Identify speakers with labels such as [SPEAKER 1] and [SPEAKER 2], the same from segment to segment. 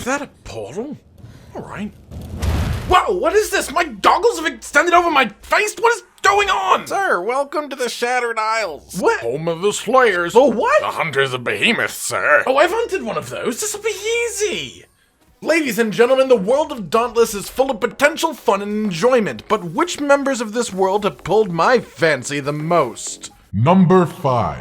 [SPEAKER 1] Is that a portal? Alright. Whoa, what is this? My goggles have extended over my face? What is going on?
[SPEAKER 2] Sir, welcome to the Shattered Isles.
[SPEAKER 1] What?
[SPEAKER 2] Home of the Slayers.
[SPEAKER 1] Oh, what?
[SPEAKER 2] The Hunters of Behemoths, sir.
[SPEAKER 1] Oh, I've hunted one of those. This'll be easy. Ladies and gentlemen, the world of Dauntless is full of potential fun and enjoyment, but which members of this world have pulled my fancy the most?
[SPEAKER 3] Number 5.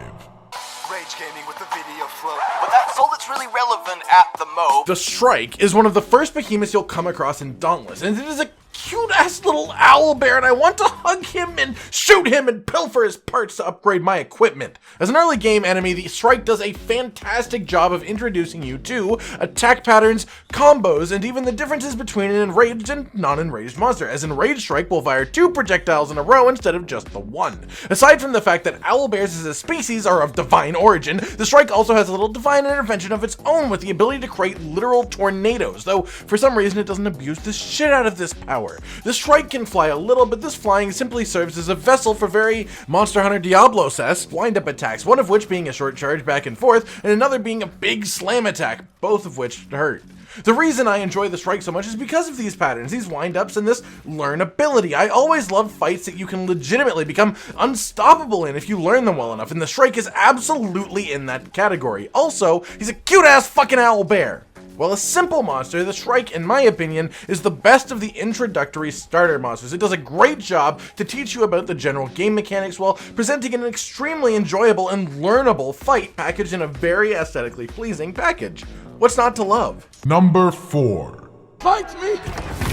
[SPEAKER 4] Rage Gaming with the video flow. But that's all that's really relevant at the mo.
[SPEAKER 1] The Shrike is one of the first behemoths you'll come across in Dauntless, and it is a cute-ass little owl bear, and I want to hug him and shoot him and pilfer his parts to upgrade my equipment. As an early game enemy, the Shrike does a fantastic job of introducing you to attack patterns, combos, and even the differences between an enraged and non-enraged monster, as enraged Shrike will fire 2 projectiles in a row instead of just the 1. Aside from the fact that owl bears as a species are of divine origin, the Shrike also has a little divine intervention of its own with the ability to create literal tornadoes, though for some reason it doesn't abuse the shit out of this power. The Shrike can fly a little, but this flying simply serves as a vessel for very Monster Hunter Diablos-esque wind-up attacks, one of which being a short charge back and forth, and another being a big slam attack, both of which hurt. The reason I enjoy the Shrike so much is because of these patterns, these wind-ups, and this learn ability. I always love fights that you can legitimately become unstoppable in if you learn them well enough, and the Shrike is absolutely in that category. Also, he's a cute-ass fucking owl bear. While a simple monster, the Shrike, in my opinion, is the best of the introductory starter monsters. It does a great job to teach you about the general game mechanics while presenting an extremely enjoyable and learnable fight packaged in a very aesthetically pleasing package. What's not to love?
[SPEAKER 3] Number 4.
[SPEAKER 5] Fight me!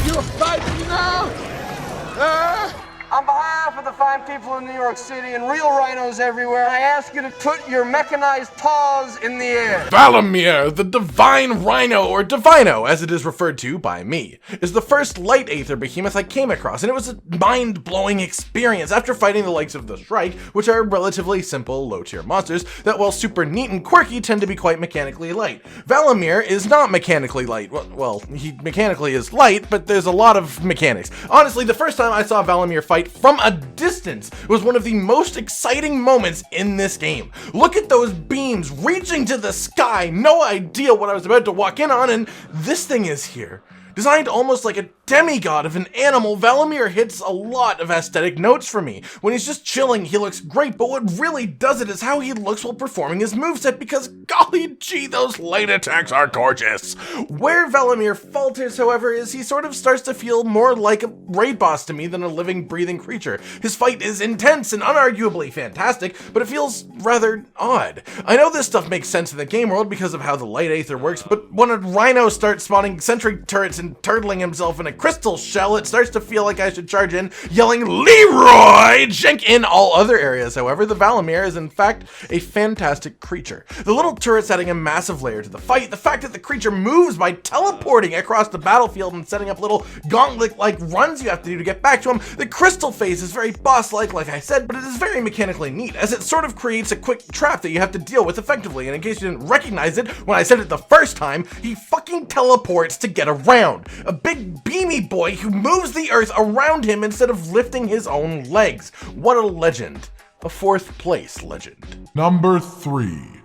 [SPEAKER 5] You're fighting now!
[SPEAKER 4] On behalf of the fine people in New York City and real rhinos everywhere, I ask you to put your mechanized paws in the air.
[SPEAKER 1] Valamir, the Divine Rhino, or Divino, as it is referred to by me, is the first light aether behemoth I came across, and it was a mind-blowing experience after fighting the likes of the Shrike, which are relatively simple, low-tier monsters that, while super neat and quirky, tend to be quite mechanically light. Valamir is not mechanically light. Well, he mechanically is light, but there's a lot of mechanics. Honestly, the first time I saw Valamir fight from a distance was one of the most exciting moments in this game. Look at those beams reaching to the sky, no idea what I was about to walk in on, and this thing is here. Designed almost like a demigod of an animal, Valamir hits a lot of aesthetic notes for me. When he's just chilling, he looks great, but what really does it is how he looks while performing his moveset, because golly gee, those light attacks are gorgeous. Where Valamir falters, however, is he sort of starts to feel more like a raid boss to me than a living, breathing creature. His fight is intense and unarguably fantastic, but it feels rather odd. I know this stuff makes sense in the game world because of how the light aether works, but when a rhino starts spawning sentry turrets and turtling himself in a crystal shell, it starts to feel like I should charge in, yelling, "Leroy!" Jenk! In all other areas, however, the Valamir is in fact a fantastic creature. The little turrets adding a massive layer to the fight, the fact that the creature moves by teleporting across the battlefield and setting up little gauntlet-like runs you have to do to get back to him. The crystal phase is very boss-like, like I said, but it is very mechanically neat, as it sort of creates a quick trap that you have to deal with effectively, and in case you didn't recognize it when I said it the first time, he fucking teleports to get around. A big beamy boy who moves the earth around him instead of lifting his own legs. What a legend. A 4th place legend.
[SPEAKER 3] Number 3.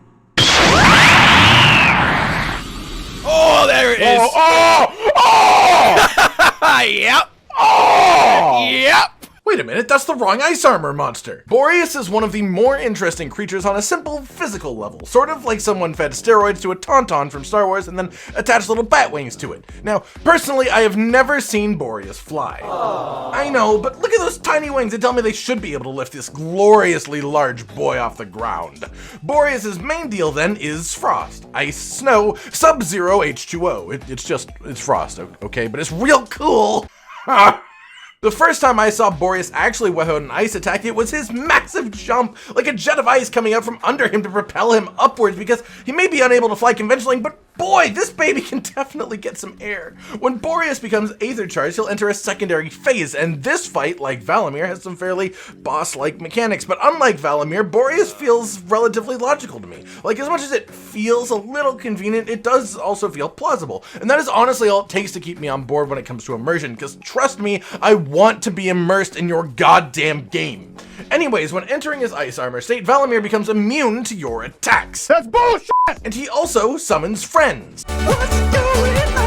[SPEAKER 2] Oh, there it is. Yep.
[SPEAKER 1] Oh!
[SPEAKER 2] Yep.
[SPEAKER 1] Wait a minute, that's the wrong ice armor monster. Boreas is one of the more interesting creatures on a simple physical level, sort of like someone fed steroids to a tauntaun from Star Wars and then attached little bat wings to it. Now, personally, I have never seen Boreas fly. Aww. I know, but look at those tiny wings that tell me they should be able to lift this gloriously large boy off the ground. Boreas' main deal then is frost. Ice, snow, sub-zero, H2O. It's frost, okay? But it's real cool. The first time I saw Boreas actually whip out an ice attack, it was his massive jump, like a jet of ice coming out from under him to propel him upwards, because he may be unable to fly conventionally, but boy, this baby can definitely get some air. When Boreas becomes Aether Charged, he'll enter a secondary phase, and this fight, like Valamir, has some fairly boss-like mechanics, but unlike Valamir, Boreas feels relatively logical to me. Like, as much as it feels a little convenient, it does also feel plausible, and that is honestly all it takes to keep me on board when it comes to immersion, because trust me, I want to be immersed in your goddamn game. Anyways, when entering his ice armor state, Valamir becomes immune to your attacks.
[SPEAKER 5] That's bullshit!
[SPEAKER 1] And he also summons friends.
[SPEAKER 5] What's going on?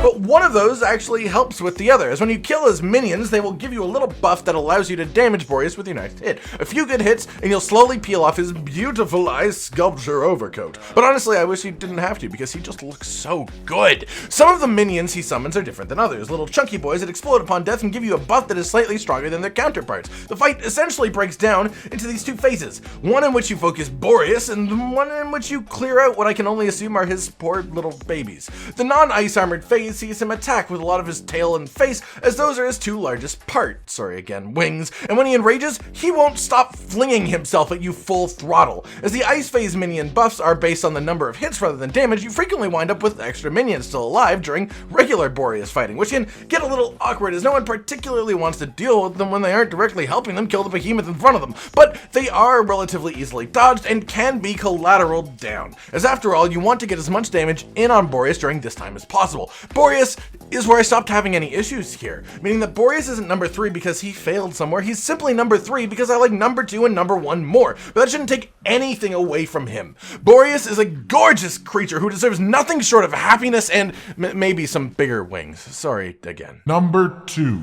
[SPEAKER 1] But one of those actually helps with the other, as when you kill his minions, they will give you a little buff that allows you to damage Boreas with your next hit. A few good hits, and you'll slowly peel off his beautiful ice sculpture overcoat. But honestly, I wish he didn't have to, because he just looks so good. Some of the minions he summons are different than others, little chunky boys that explode upon death and give you a buff that is slightly stronger than their counterparts. The fight essentially breaks down into these two phases, one in which you focus Boreas, and one in which you clear out what I can only assume are his poor little babies. The non-ice armored phase sees him attack with a lot of his tail and face, as those are his two largest parts, wings, and when he enrages, he won't stop flinging himself at you full throttle. As the ice phase minion buffs are based on the number of hits rather than damage, you frequently wind up with extra minions still alive during regular Boreas fighting, which can get a little awkward as no one particularly wants to deal with them when they aren't directly helping them kill the behemoth in front of them, but they are relatively easily dodged and can be collateral down, as after all, you want to get as much damage in on Boreas during this time as possible. Boreas is where I stopped having any issues here, meaning that Boreas isn't number 3 because he failed somewhere, he's simply number 3 because I like number 2 and number 1 more, but that shouldn't take anything away from him. Boreas is a gorgeous creature who deserves nothing short of happiness and maybe some bigger wings. Sorry again.
[SPEAKER 3] Number 2.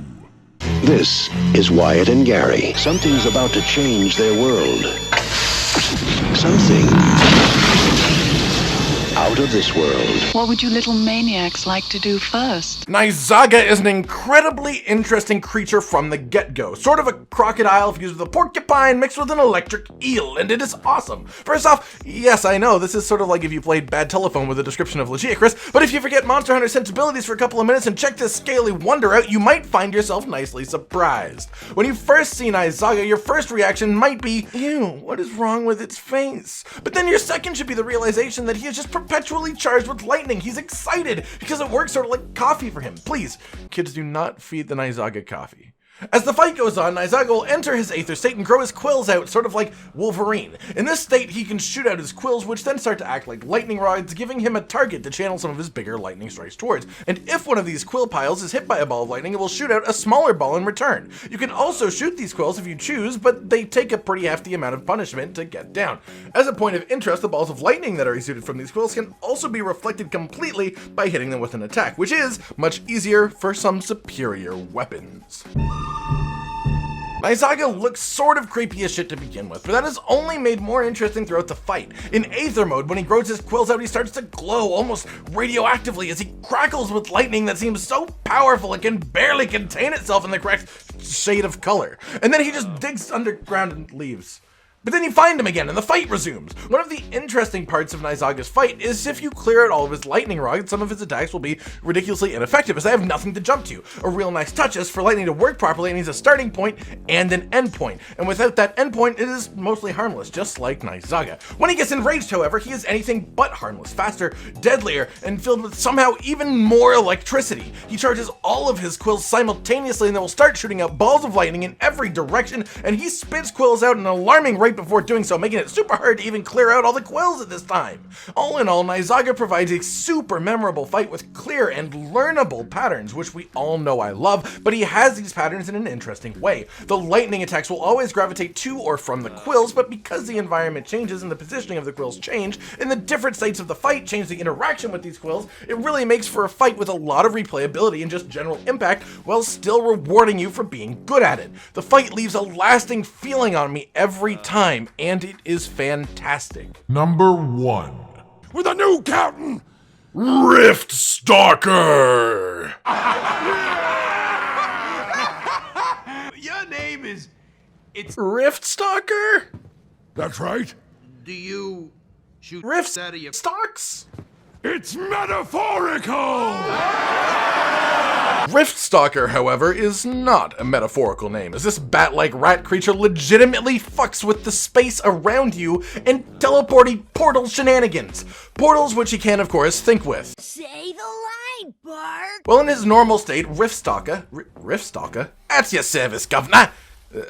[SPEAKER 6] This is Wyatt and Gary. Something's about to change their world. Something out of this world.
[SPEAKER 7] What would you little maniacs like to do first?
[SPEAKER 1] Saga is an incredibly interesting creature from the get-go. Sort of a crocodile fused with a porcupine mixed with an electric eel, and it is awesome. First off, yes, I know, this is sort of like if you played Bad Telephone with a description of Legiacris, but if you forget Monster Hunter sensibilities for a couple of minutes and check this scaly wonder out, you might find yourself nicely surprised. When you first see Saga, your first reaction might be, ew, what is wrong with its face? But then your second should be the realization that he is just perpetually charged with lightning. He's excited because it works sort of like coffee for him. Please, kids, do not feed the Saga coffee. As the fight goes on, Saga will enter his Aether state and grow his quills out, sort of like Wolverine. In this state, he can shoot out his quills, which then start to act like lightning rods, giving him a target to channel some of his bigger lightning strikes towards. And if one of these quill piles is hit by a ball of lightning, it will shoot out a smaller ball in return. You can also shoot these quills if you choose, but they take a pretty hefty amount of punishment to get down. As a point of interest, the balls of lightning that are exuded from these quills can also be reflected completely by hitting them with an attack, which is much easier for some superior weapons. Saga looks sort of creepy as shit to begin with, but that is only made more interesting throughout the fight. In Aether mode, when he grows his quills out, he starts to glow almost radioactively as he crackles with lightning that seems so powerful it can barely contain itself in the correct shade of color. And then he just digs underground and leaves. But then you find him again and the fight resumes. One of the interesting parts of Saga's fight is if you clear out all of his lightning rods, some of his attacks will be ridiculously ineffective as they have nothing to jump to. A real nice touch is for lightning to work properly, it needs a starting point and an end point. And without that end point, it is mostly harmless, just like Saga. When he gets enraged, however, he is anything but harmless, faster, deadlier, and filled with somehow even more electricity. He charges all of his quills simultaneously and they will start shooting out balls of lightning in every direction, and he spits quills out at an alarming rate before doing so, making it super hard to even clear out all the quills at this time. All in all, Saga provides a super memorable fight with clear and learnable patterns, which we all know I love, but he has these patterns in an interesting way. The lightning attacks will always gravitate to or from the quills, but because the environment changes and the positioning of the quills change, and the different states of the fight change the interaction with these quills, it really makes for a fight with a lot of replayability and just general impact, while still rewarding you for being good at it. The fight leaves a lasting feeling on me every time, and it is fantastic.
[SPEAKER 3] Number 1.
[SPEAKER 2] With a new captain!
[SPEAKER 1] Rift Stalker!
[SPEAKER 8] Your name is...
[SPEAKER 1] Rift Stalker?
[SPEAKER 2] That's right.
[SPEAKER 8] Do you shoot
[SPEAKER 1] Rift
[SPEAKER 8] out of your...
[SPEAKER 1] Stalks?
[SPEAKER 2] It's metaphorical!
[SPEAKER 1] Rift Stalker, however, is not a metaphorical name, as this bat-like rat creature legitimately fucks with the space around you and teleporting portal shenanigans. Portals which he can, of course, think with.
[SPEAKER 9] Say the line, Bart!
[SPEAKER 1] Well, in his normal state, Rift Stalker? At your service, governor!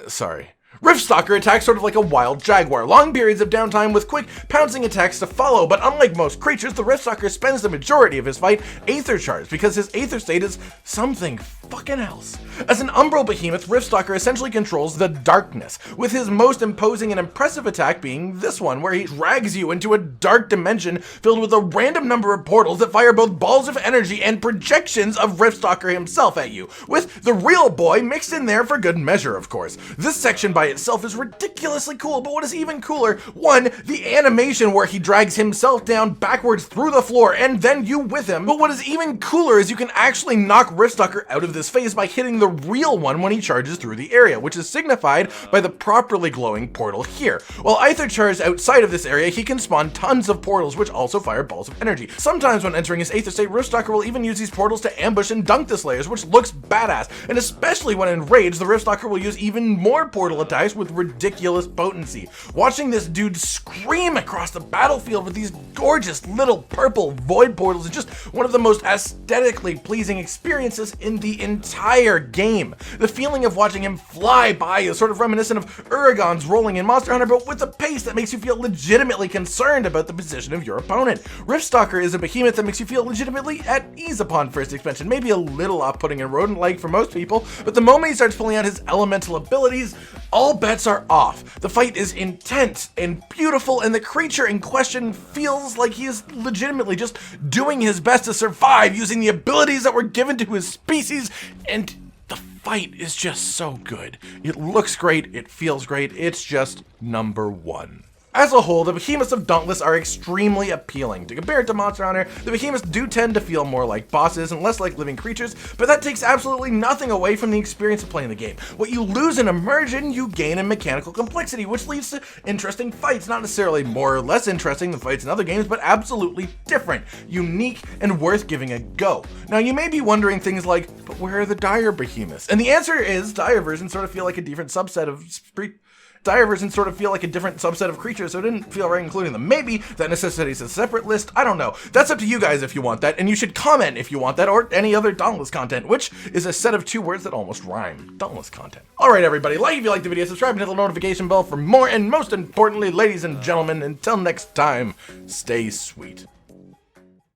[SPEAKER 1] Sorry. Rift Stalker attacks sort of like a wild jaguar, long periods of downtime with quick pouncing attacks to follow, but unlike most creatures, the Rift Stalker spends the majority of his fight Aether charged because his Aether state is something fucking else. As an Umbral Behemoth, Riftstalker essentially controls the darkness, with his most imposing and impressive attack being this one, where he drags you into a dark dimension filled with a random number of portals that fire both balls of energy and projections of Riftstalker himself at you, with the real boy mixed in there for good measure, of course. This section by itself is ridiculously cool, but what is even cooler, one, the animation where he drags himself down backwards through the floor and then you with him, but what is even cooler is you can actually knock Riftstalker out of this phase by hitting the real one when he charges through the area, which is signified by the properly glowing portal here. While Aether charges outside of this area, he can spawn tons of portals which also fire balls of energy. Sometimes when entering his Aether state, Riftstalker will even use these portals to ambush and dunk the Slayers, which looks badass, and especially when enraged, the Riftstalker will use even more portal attacks with ridiculous potency. Watching this dude scream across the battlefield with these gorgeous little purple void portals is just one of the most aesthetically pleasing experiences in the entire game. The feeling of watching him fly by is sort of reminiscent of Uragon's rolling in Monster Hunter, but with a pace that makes you feel legitimately concerned about the position of your opponent. Riftstalker is a behemoth that makes you feel legitimately at ease upon first expansion, maybe a little off-putting and rodent-like for most people, but the moment he starts pulling out his elemental abilities, all bets are off. The fight is intense and beautiful, and the creature in question feels like he is legitimately just doing his best to survive using the abilities that were given to his species, and the fight is just so good. It looks great, it feels great, it's just number one. As a whole, the Behemoths of Dauntless are extremely appealing. To compare it to Monster Hunter, the Behemoths do tend to feel more like bosses and less like living creatures, but that takes absolutely nothing away from the experience of playing the game. What you lose in immersion, you gain in mechanical complexity, which leads to interesting fights, not necessarily more or less interesting than fights in other games, but absolutely different, unique, and worth giving a go. Now, you may be wondering things like, but where are the Dire Behemoths? And the answer is, Dire versions sort of feel like a different subset of creatures, so it didn't feel right including them. Maybe that necessitates a separate list, I don't know. That's up to you guys if you want that, and you should comment if you want that, or any other Dauntless content, which is a set of two words that almost rhyme. Dauntless content. Alright everybody, like if you liked the video, subscribe and hit the notification bell for more, and most importantly, ladies and gentlemen, until next time, stay sweet.